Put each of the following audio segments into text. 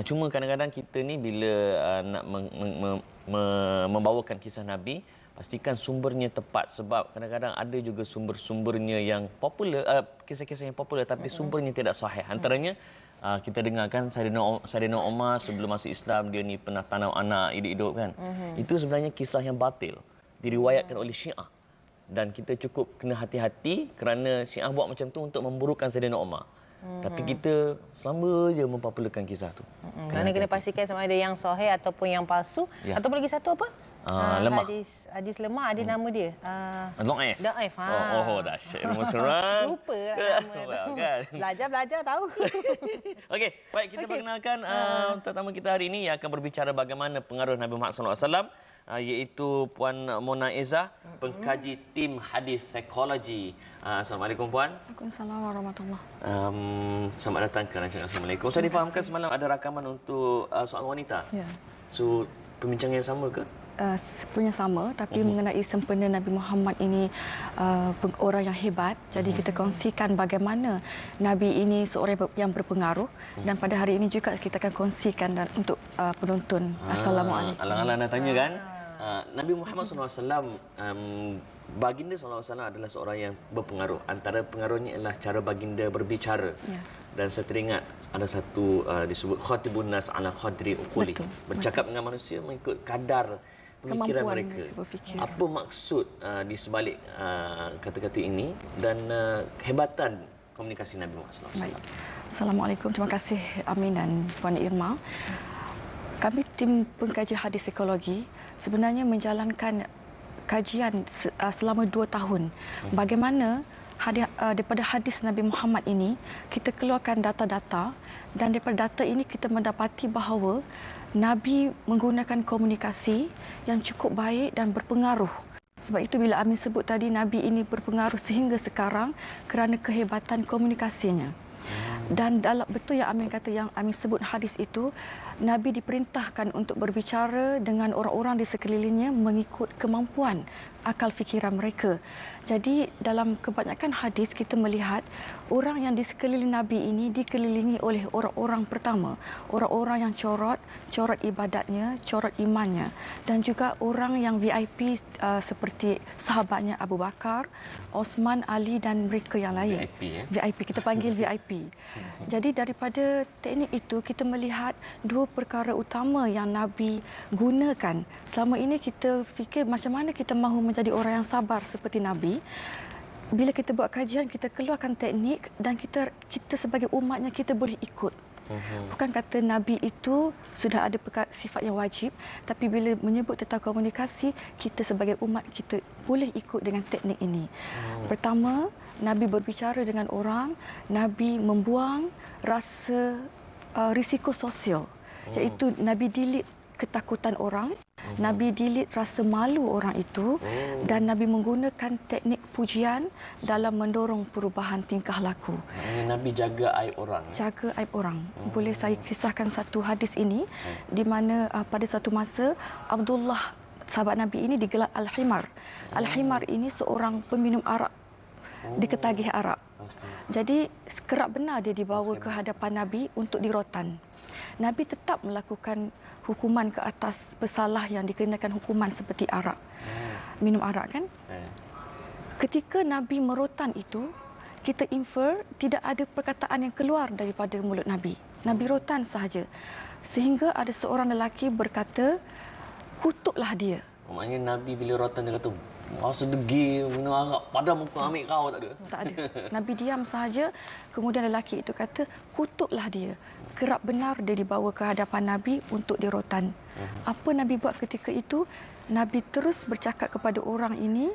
Cuma kadang-kadang kita ni bila nak membawakan kisah Nabi, pastikan sumbernya tepat sebab kadang-kadang ada juga sumber-sumbernya yang popular, kisah-kisah yang popular tapi sumbernya tidak sahih. Antaranya kita dengarkan Saidina Umar sebelum masuk Islam dia ni pernah tanam anak hidup-hidup kan. Itu sebenarnya kisah yang batil diriwayatkan oleh Syiah. Dan kita cukup kena hati-hati kerana Syiah buat macam tu untuk memburukan Saidina Umar. Tapi kita sama je mempopularkan kisah tu. Kerana kena pastikan sama ada yang sahih ataupun yang palsu. Ataupun lagi satu apa? Lemah. Hadis lemah ada nama dia. Dhaif. Dhaif. Dahsyat rumah sekarang. Lupa lah nama tu. Kan? Belajar tahu. Okey, baik kita perkenalkan tetamu kita hari ini yang akan berbicara bagaimana pengaruh Nabi Muhammad SAW iaitu Puan Mona Izzah, pengkaji tim hadis psikologi. Assalamualaikum Puan. Waalaikumsalam warahmatullahi. Selamat datang ke rancangan Assalamualaikum. Saya difahamkan semalam ada rakaman untuk seorang wanita. Ya. So perbincangan yang sama ke? Sebenarnya sama, tapi mengenai sempena Nabi Muhammad ini orang yang hebat. Jadi kita kongsikan bagaimana Nabi ini seorang yang berpengaruh dan pada hari ini juga kita akan kongsikan untuk penonton. Assalamualaikum. Alang-alang nak tanya kan? Nabi Muhammad SAW, baginda SAW adalah seorang yang berpengaruh. Antara pengaruhnya adalah cara baginda berbicara. Ya. Dan saya teringat ada satu disebut khatibun nas ala khadri uquli. Bercakap dengan manusia mengikut kadar pemikiran mereka. Apa maksud di sebalik kata-kata ini dan kehebatan komunikasi Nabi Muhammad SAW? Baik. Assalamualaikum. Terima kasih Amin dan Puan Irma. Kami tim pengkaji hadis psikologi sebenarnya menjalankan kajian selama 2 tahun. Bagaimana daripada hadis Nabi Muhammad ini kita keluarkan data-data dan daripada data ini kita mendapati bahawa Nabi menggunakan komunikasi yang cukup baik dan berpengaruh. Sebab itu bila Amin sebut tadi Nabi ini berpengaruh sehingga sekarang kerana kehebatan komunikasinya. Dan betul yang Amin kata, yang Amin sebut hadis itu, Nabi diperintahkan untuk berbicara dengan orang-orang di sekelilingnya mengikut kemampuan akal fikiran mereka. Jadi dalam kebanyakan hadis kita melihat orang yang di sekeliling Nabi ini dikelilingi oleh orang-orang pertama, orang-orang yang corot ibadatnya, corot imannya, dan juga orang yang VIP seperti sahabatnya Abu Bakar, Osman, Ali dan mereka yang lain. VIP kita panggil VIP. Jadi daripada teknik itu kita melihat 2 perkara utama yang Nabi gunakan. Selama ini kita fikir macam mana kita mahu menjadi orang yang sabar seperti Nabi. Bila kita buat kajian, kita keluarkan teknik dan kita sebagai umatnya kita boleh ikut. Bukan kata Nabi itu sudah ada sifat yang wajib, tapi bila menyebut tentang komunikasi, kita sebagai umat kita boleh ikut dengan teknik ini. Pertama, Nabi berbicara dengan orang, Nabi membuang rasa risiko sosial, iaitu Nabi delete ketakutan orang, Nabi delete rasa malu orang itu dan Nabi menggunakan teknik pujian dalam mendorong perubahan tingkah laku. Nabi jaga aib orang. Jaga aib orang. Boleh saya kisahkan satu hadis ini di mana pada satu masa Abdullah sahabat Nabi ini digelar Al-Himar. Al-Himar ini seorang peminum arak, diketagih arak. Jadi kerap benar dia dibawa ke hadapan Nabi untuk dirotan. Nabi tetap melakukan hukuman ke atas bersalah yang dikenakan hukuman seperti arak. Minum arak kan? Ketika Nabi merotan itu, kita infer tidak ada perkataan yang keluar daripada mulut Nabi. Nabi rotan sahaja. Sehingga ada seorang lelaki berkata, kutuklah dia. Maknanya Nabi bila rotan dia kata, rasa degil, minum arak, padam muka ambil kau, tak ada? Tak ada. Nabi diam sahaja. Kemudian lelaki itu kata, kutuklah dia. Kerap benar dia dibawa ke hadapan Nabi untuk dirotan. Apa Nabi buat ketika itu? Nabi terus bercakap kepada orang ini,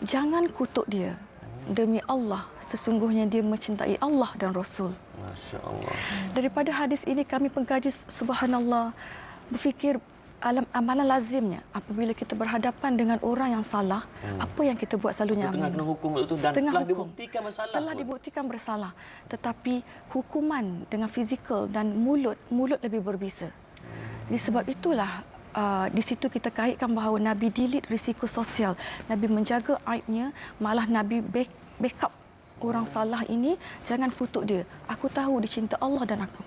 jangan kutuk dia. Demi Allah, sesungguhnya dia mencintai Allah dan Rasul. Masya Allah. Daripada hadis ini kami pengkaji, subhanallah, berfikir amalan lazimnya apabila kita berhadapan dengan orang yang salah, apa yang kita buat selalunya? Tengah kena hukum itu dan telah dibuktikan bersalah. Telah dibuktikan bersalah. Tetapi hukuman dengan fizikal dan mulut lebih berbeza. Disebab itulah di situ kita kaitkan bahawa Nabi delete risiko sosial. Nabi menjaga aibnya, malah Nabi backup orang salah ini, jangan kutuk dia. Aku tahu dia cinta Allah dan aku.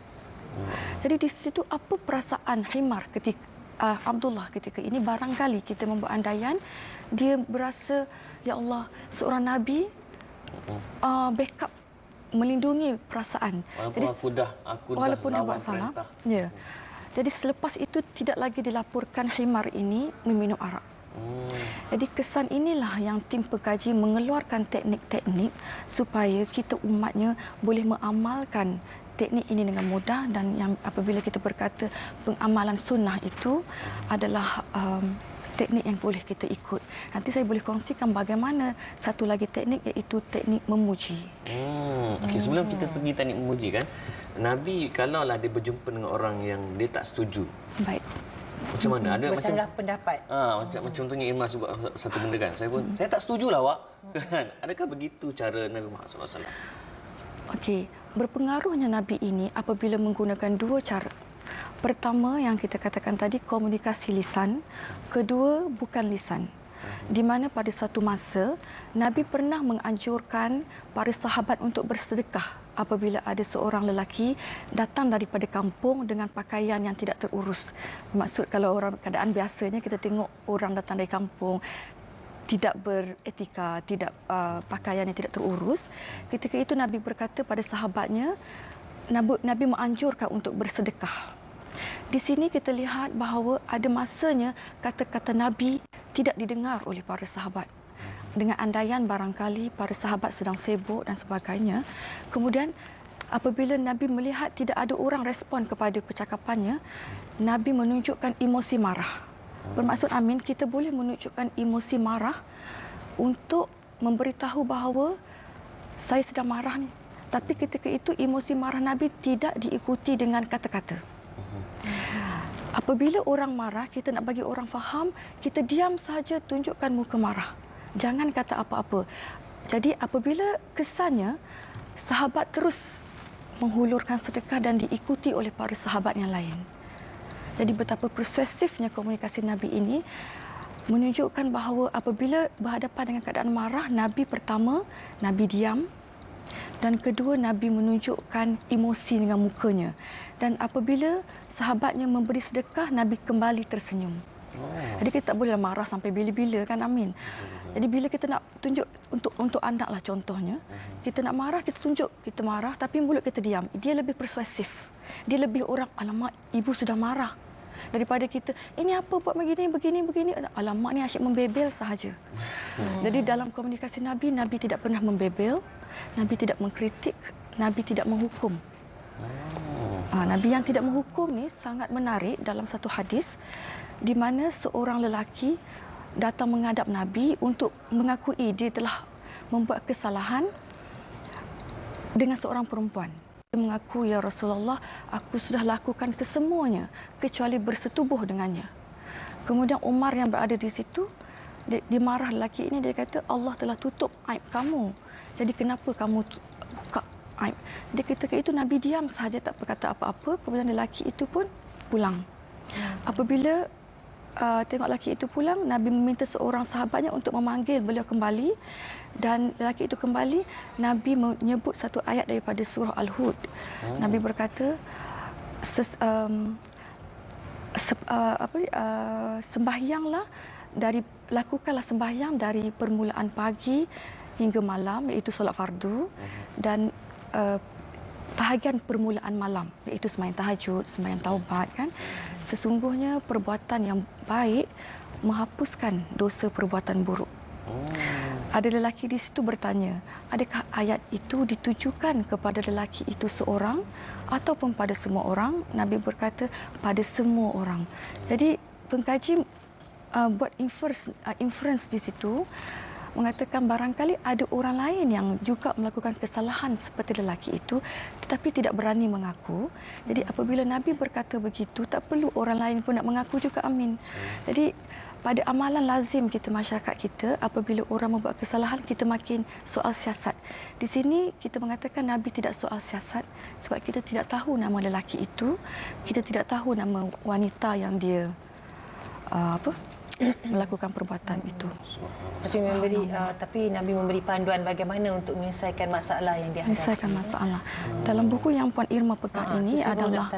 Jadi di situ apa perasaan Himar ketika Abdullah ketika ini, barangkali kita membuat andaian dia berasa, ya Allah, seorang Nabi backup melindungi perasaan. Walaupun dah buat salah. perintah. Ya. Jadi selepas itu tidak lagi dilaporkan Himar ini meminum arak. Jadi kesan inilah yang tim pengkaji mengeluarkan teknik-teknik supaya kita umatnya boleh mengamalkan teknik ini dengan mudah, dan yang apabila kita berkata pengamalan sunnah itu adalah teknik yang boleh kita ikut. Nanti saya boleh kongsikan bagaimana satu lagi teknik, iaitu teknik memuji. Okey, sebelum kita pergi teknik memuji kan, Nabi kalaulah dia berjumpa dengan orang yang dia tak setuju. Baik. Macam mana? Ada Bercanggah pendapat. macam contohnya Irma sebut satu benda kan. Saya tak setujulah awak. Kan? Adakah begitu cara Nabi Muhammad SAW? Okey, berpengaruhnya Nabi ini apabila menggunakan dua cara. Pertama yang kita katakan tadi, komunikasi lisan. Kedua, bukan lisan. Di mana pada satu masa Nabi pernah menganjurkan para sahabat untuk bersedekah apabila ada seorang lelaki datang daripada kampung dengan pakaian yang tidak terurus. Maksud kalau orang keadaan biasanya kita tengok orang datang dari kampung tidak beretika, tidak pakaian yang tidak terurus. Ketika itu Nabi berkata pada sahabatnya, Nabi menganjurkan untuk bersedekah. Di sini kita lihat bahawa ada masanya kata-kata Nabi tidak didengar oleh para sahabat. Dengan andaian barangkali para sahabat sedang sibuk dan sebagainya. Kemudian apabila Nabi melihat tidak ada orang respon kepada percakapannya, Nabi menunjukkan emosi marah. Bermaksud Amin, kita boleh menunjukkan emosi marah untuk memberitahu bahawa saya sedang marah ni. Tapi ketika itu emosi marah Nabi tidak diikuti dengan kata-kata. Apabila orang marah, kita nak bagi orang faham, kita diam saja, tunjukkan muka marah. Jangan kata apa-apa. Jadi apabila kesannya sahabat terus menghulurkan sedekah dan diikuti oleh para sahabat yang lain. Jadi betapa persuasifnya komunikasi Nabi ini menunjukkan bahawa apabila berhadapan dengan keadaan marah, Nabi pertama, Nabi diam. Dan kedua, Nabi menunjukkan emosi dengan mukanya. Dan apabila sahabatnya memberi sedekah, Nabi kembali tersenyum. Jadi kita tak boleh marah sampai bila-bila kan, Amin. Jadi bila kita nak tunjuk untuk anak lah contohnya, kita nak marah, kita tunjuk kita marah tapi mulut kita diam. Dia lebih persuasif. Dia lebih orang, alamak ibu sudah marah. Daripada kita, ini apa buat begini. Alamak ni asyik membebel sahaja. Jadi dalam komunikasi Nabi, Nabi tidak pernah membebel. Nabi tidak mengkritik, Nabi tidak menghukum. Nabi yang tidak menghukum ni sangat menarik dalam satu hadis di mana seorang lelaki datang menghadap Nabi untuk mengakui dia telah membuat kesalahan dengan seorang perempuan. Dia mengaku, ya Rasulullah, aku sudah lakukan kesemuanya kecuali bersetubuh dengannya. Kemudian Umar yang berada di situ, dia marah lelaki ini, dia kata, Allah telah tutup aib kamu. Jadi kenapa kamu buka aib? Jadi ketika itu Nabi diam sahaja, tak berkata apa-apa. Kemudian lelaki itu pun pulang. Apabila tengok lelaki itu pulang, Nabi meminta seorang sahabatnya untuk memanggil beliau kembali. Dan lelaki itu kembali, Nabi menyebut satu ayat daripada surah Al-Hud. Nabi berkata, sembahyanglah lakukanlah sembahyang dari permulaan pagi hingga malam, iaitu solat fardu, dan bahagian permulaan malam, iaitu sembahyang tahajud, sembahyang taubat kan. Sesungguhnya perbuatan yang baik menghapuskan dosa perbuatan buruk. Ada lelaki di situ bertanya, adakah ayat itu ditujukan kepada lelaki itu seorang ataupun pada semua orang? Nabi berkata, pada semua orang. Jadi pengkaji buat inference di situ, mengatakan barangkali ada orang lain yang juga melakukan kesalahan seperti lelaki itu tetapi tidak berani mengaku. Jadi apabila Nabi berkata begitu, tak perlu orang lain pun nak mengaku juga, Amin. Jadi pada amalan lazim kita, masyarakat kita, apabila orang membuat kesalahan, kita makin soal siasat. Di sini kita mengatakan Nabi tidak soal siasat sebab kita tidak tahu nama lelaki itu, kita tidak tahu nama wanita yang dia melakukan perbuatan itu. Tapi Nabi memberi panduan bagaimana untuk menyelesaikan masalah yang dihadapi. Menyelesaikan masalah. Dalam buku yang Puan Irma pegang ini adalah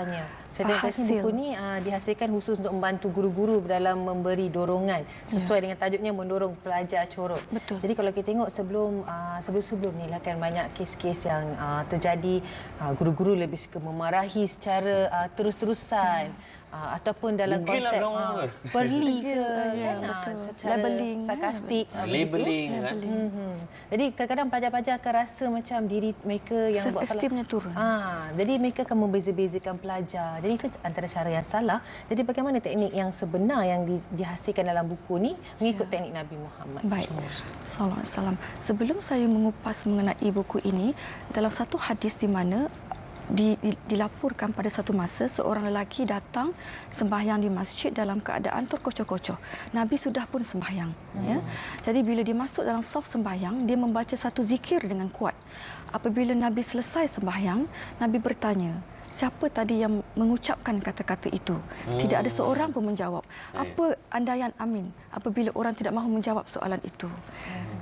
saya tanya buku ni dihasilkan khusus untuk membantu guru-guru dalam memberi dorongan sesuai dengan tajuknya, mendorong pelajar corot. Betul. Jadi kalau kita tengok sebelum ni lah kan banyak kes-kes yang terjadi, guru-guru lebih suka memarahi secara terus-terusan. Ataupun dalam konsep perli ke kan, secara labeling, sarkastik, labeling kan. Jadi kadang-kadang pelajar-pelajar akan rasa macam diri mereka yang buat salah, self-esteemnya turun. Jadi mereka akan membeza-bezakan pelajar. Jadi itu antara cara yang salah. Jadi bagaimana teknik yang sebenar yang dihasilkan dalam buku ni mengikut teknik Nabi Muhammad. Baik. Sallallahu alaihi wasallam. Sebelum saya mengupas mengenai buku ini, dalam satu hadis di mana dilaporkan pada satu masa seorang lelaki datang sembahyang di masjid dalam keadaan terkocoh-kocoh. Nabi sudah pun sembahyang. Ya. Jadi bila dia masuk dalam saf sembahyang, dia membaca satu zikir dengan kuat. Apabila Nabi selesai sembahyang, Nabi bertanya, siapa tadi yang mengucapkan kata-kata itu? Tidak ada seorang pun menjawab. Apa andaian amin apabila orang tidak mahu menjawab soalan itu?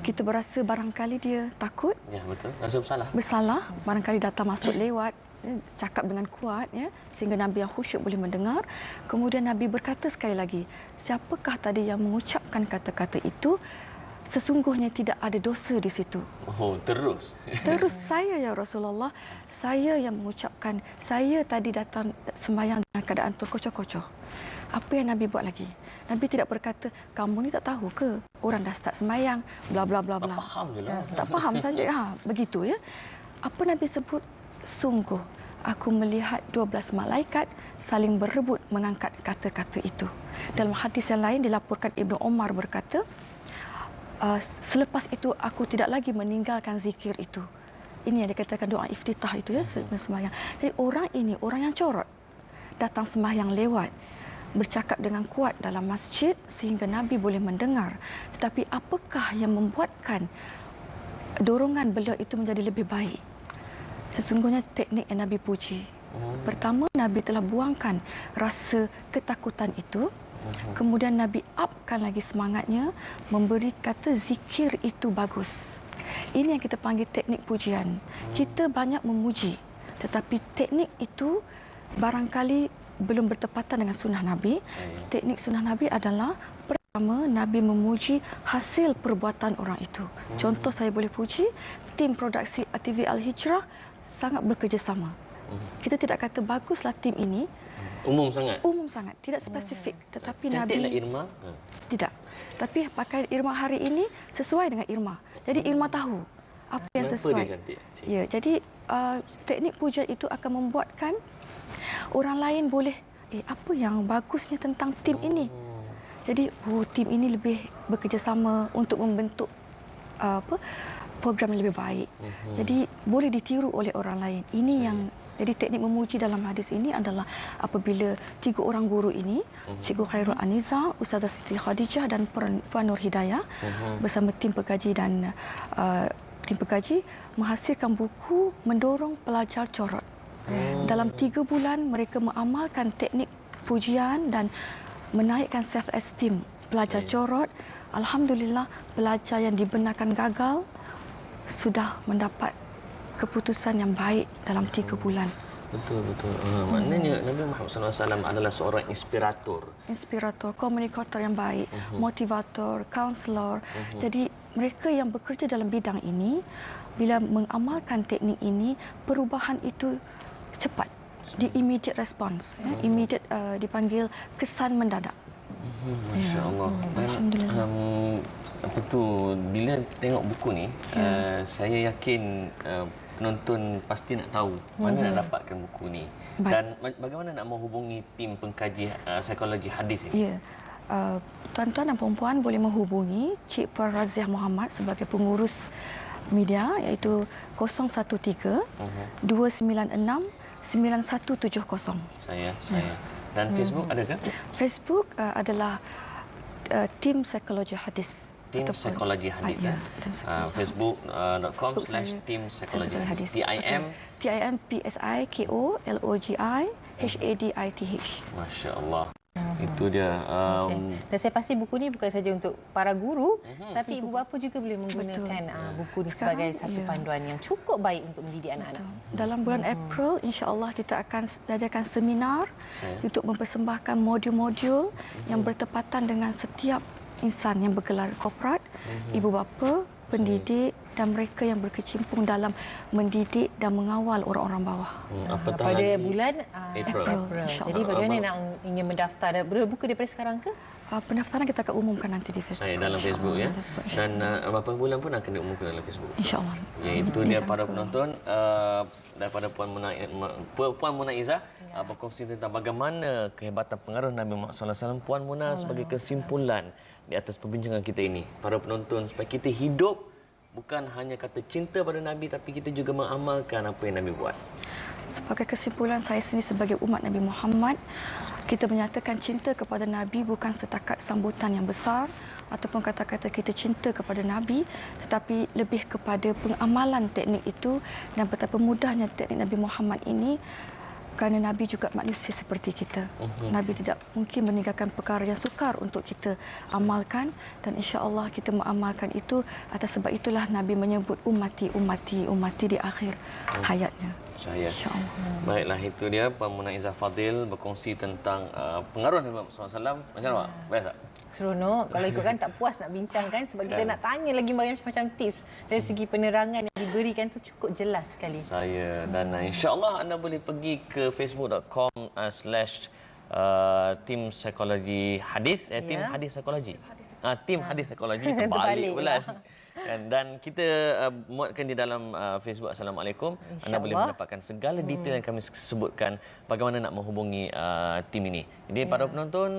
Kita berasa barangkali dia takut. Ya, betul. Rasa bersalah. Bersalah, barangkali datang masuk lewat, cakap dengan kuat, sehingga Nabi yang khusyuk boleh mendengar. Kemudian Nabi berkata sekali lagi, siapakah tadi yang mengucapkan kata-kata itu? Sesungguhnya tidak ada dosa di situ. Oh, terus. Terus saya ya Rasulullah, saya yang mengucapkan, saya tadi datang sembahyang dengan keadaan terkocoh-kocoh. Apa yang Nabi buat lagi? Nabi tidak berkata, kamu ni tak tahu ke orang dah start sembahyang, bla bla bla bla. Tak faham je lah. Tak faham saja. Begitu ya. Apa Nabi sebut? Sungguh aku melihat 12 malaikat saling berebut mengangkat kata-kata itu. Dalam hadis yang lain dilaporkan Ibnu Umar berkata, selepas itu aku tidak lagi meninggalkan zikir itu. Ini yang dikatakan doa iftitah itu ya, sembahyang. Jadi orang ini, orang yang corot, datang sembahyang lewat, bercakap dengan kuat dalam masjid sehingga Nabi boleh mendengar. Tetapi apakah yang membuatkan dorongan beliau itu menjadi lebih baik? Sesungguhnya teknik yang Nabi puji. Pertama, Nabi telah buangkan rasa ketakutan itu. Kemudian Nabi upkan lagi semangatnya, memberi kata zikir itu bagus. Ini yang kita panggil teknik pujian. Kita banyak memuji, tetapi teknik itu barangkali belum bertepatan dengan sunnah Nabi. Teknik sunnah Nabi adalah pertama, Nabi memuji hasil perbuatan orang itu. Contoh saya boleh puji, tim produksi TV Al-Hijrah sangat bekerjasama. Kita tidak kata baguslah tim ini. Umum sangat. Umum sangat, tidak spesifik. Tetapi Cantiklah Nabi Irma. tidak. Tapi pakaian Irma hari ini sesuai dengan Irma. Jadi Irma tahu apa yang Kenapa sesuai. dia cantik? Ya, jadi teknik pujian itu akan membuatkan orang lain boleh apa yang bagusnya tentang tim ini. Jadi tim ini lebih bekerjasama untuk membentuk program yang lebih baik. Jadi boleh ditiru oleh orang lain. Ini yang jadi teknik memuji dalam hadis ini adalah apabila 3 orang guru ini, Cikgu Khairul Aniza, Ustazah Siti Khadijah dan Puan Nur Hidayah bersama tim pengkaji dan tim pengkaji menghasilkan buku mendorong pelajar corot. Dalam 3 bulan mereka mengamalkan teknik pujian dan menaikkan self-esteem pelajar corot. Alhamdulillah, pelajar yang dibenarkan gagal sudah mendapat keputusan yang baik dalam 3 bulan. Betul. Maknanya Nabi Muhammad SAW adalah seorang inspirator. Inspirator, komunikator yang baik, motivator, kaunselor. Jadi mereka yang bekerja dalam bidang ini, bila mengamalkan teknik ini, perubahan itu cepat. Di immediate response. Immediate dipanggil kesan mendadak. Masya Allah. Dan apa tu, bila tengok buku ni, saya yakin penonton pasti nak tahu mana nak dapatkan buku ni. Dan bagaimana nak menghubungi tim pengkaji psikologi hadis ini. Ya. Tuan-tuan dan puan-puan boleh menghubungi Cik Puan Raziah Muhammad sebagai pengurus media, iaitu 013 296 9170. Saya. Dan Facebook ada ke? Facebook adalah tim psikologi hadis. Tim Psikologi Hadis. Facebook.com/tim Psikologi Hadis. TIM PSIKOLOGI HADITH. Masya Allah. Itu dia. Dan saya pasti buku ni bukan saja untuk para guru, tapi ibu bapa juga boleh menggunakan buku ni sebagai satu panduan yang cukup baik untuk mendidik anak-anak. Dalam bulan April, insya-Allah kita akan adakan seminar untuk mempersembahkan modul-modul yang bertepatan dengan setiap insan yang bergelar korporat, ibu bapa, pendidik dan mereka yang berkecimpung dalam mendidik dan mengawal orang-orang bawah. Pada bulan April. Jadi bagaimana nak ingin mendaftar? Boleh buka daripada sekarang ke? Pendaftaran kita akan umumkan nanti di Facebook. Dalam Facebook ya. Dan beberapa bulan pun akan diumumkan dalam Facebook. InsyaAllah. Ya, itu dia para penonton daripada Puan Muna Izzah berkongsi tentang bagaimana kehebatan pengaruh Nabi Muhammad SAW. Puan Muna sebagai kesimpulan di atas perbincangan kita ini, para penonton, supaya kita hidup bukan hanya kata cinta pada Nabi, tapi kita juga mengamalkan apa yang Nabi buat. Sebagai kesimpulan, saya sendiri sebagai umat Nabi Muhammad, kita menyatakan cinta kepada Nabi bukan setakat sambutan yang besar ataupun kata-kata kita cinta kepada Nabi, tetapi lebih kepada pengamalan teknik itu dan betapa mudahnya teknik Nabi Muhammad ini. Kerana Nabi juga manusia seperti kita. Nabi tidak mungkin meninggalkan perkara yang sukar untuk kita amalkan, dan insya-Allah kita mengamalkan itu. Atas sebab itulah Nabi menyebut ummati, ummati, ummati di akhir hayatnya. InsyaAllah. Baiklah, itu dia Puan Muna Izzah Fadil berkongsi tentang pengaruh Nabi Muhammad SAW. Macam mana, Pak? Biasa? Seronok. Kalau ikutkan tak puas nak bincangkan sebab kita nak tanya lagi macam-macam tips dari segi penerangan yang diberikan tu cukup jelas sekali. Dan insya-Allah anda boleh pergi ke facebook.com/ tim psikologi hadis, tim hadis psikologi. Tim hadis psikologi terbalik pula. Dan kita muatkan di dalam Facebook. Assalamualaikum. Anda boleh mendapatkan segala detail yang kami sebutkan bagaimana nak menghubungi tim ini. Jadi para penonton,